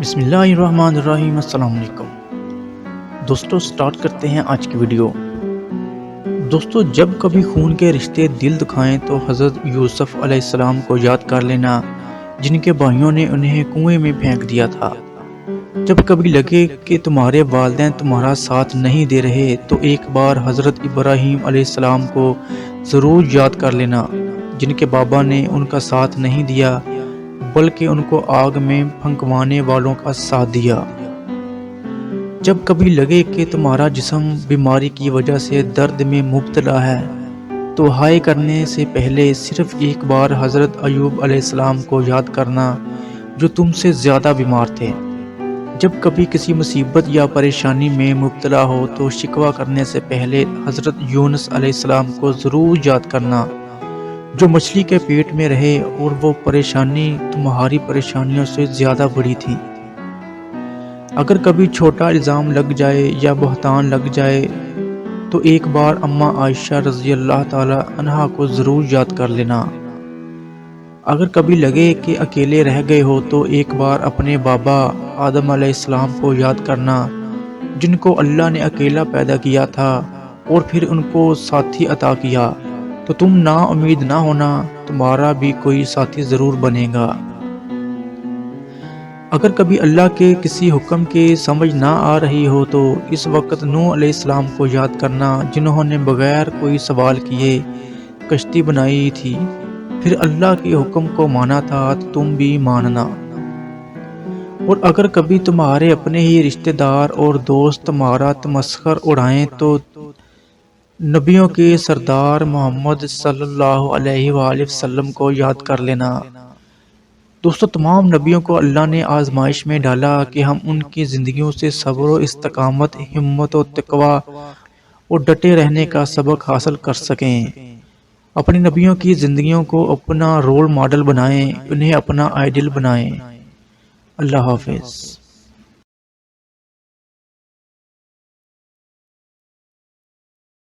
بسم اللہ الرحمن الرحیم۔ السلام علیکم دوستو، سٹارٹ کرتے ہیں آج کی ویڈیو۔ دوستو، جب کبھی خون کے رشتے دل دکھائیں تو حضرت یوسف علیہ السلام کو یاد کر لینا، جن کے بھائیوں نے انہیں کنویں میں پھینک دیا تھا۔ جب کبھی لگے کہ تمہارے والدین تمہارا ساتھ نہیں دے رہے تو ایک بار حضرت ابراہیم علیہ السلام کو ضرور یاد کر لینا، جن کے بابا نے ان کا ساتھ نہیں دیا بلکہ ان کو آگ میں پھنکوانے والوں کا ساتھ دیا۔ جب کبھی لگے کہ تمہارا جسم بیماری کی وجہ سے درد میں مبتلا ہے تو ہائے کرنے سے پہلے صرف ایک بار حضرت ایوب علیہ السلام کو یاد کرنا، جو تم سے زیادہ بیمار تھے۔ جب کبھی کسی مصیبت یا پریشانی میں مبتلا ہو تو شکوہ کرنے سے پہلے حضرت یونس علیہ السلام کو ضرور یاد کرنا، جو مچھلی کے پیٹ میں رہے اور وہ پریشانی تمہاری پریشانیوں سے زیادہ بڑی تھی۔ اگر کبھی چھوٹا الزام لگ جائے یا بہتان لگ جائے تو ایک بار اماں عائشہ رضی اللہ تعالی عنہا کو ضرور یاد کر لینا۔ اگر کبھی لگے کہ اکیلے رہ گئے ہو تو ایک بار اپنے بابا آدم علیہ السلام کو یاد کرنا، جن کو اللہ نے اکیلا پیدا کیا تھا اور پھر ان کو ساتھی عطا کیا، تو تم نا امید نہ ہونا، تمہارا بھی کوئی ساتھی ضرور بنے گا۔ اگر کبھی اللہ کے کسی حکم کی سمجھ نہ آ رہی ہو تو اس وقت نوح علیہ السلام کو یاد کرنا، جنہوں نے بغیر کوئی سوال کیے کشتی بنائی تھی، پھر اللہ کے حکم کو مانا تھا تو تم بھی ماننا۔ اور اگر کبھی تمہارے اپنے ہی رشتہ دار اور دوست تمہارا تمسخر اڑائیں تو نبیوں کے سردار محمد صلی اللہ علیہ وآلہ وسلم کو یاد کر لینا۔ دوستو، تمام نبیوں کو اللہ نے آزمائش میں ڈالا کہ ہم ان کی زندگیوں سے صبر و استقامت، ہمت و تقوی اور ڈٹے رہنے کا سبق حاصل کر سکیں۔ اپنی نبیوں کی زندگیوں کو اپنا رول ماڈل بنائیں، انہیں اپنا آئیڈل بنائیں۔ اللہ حافظ۔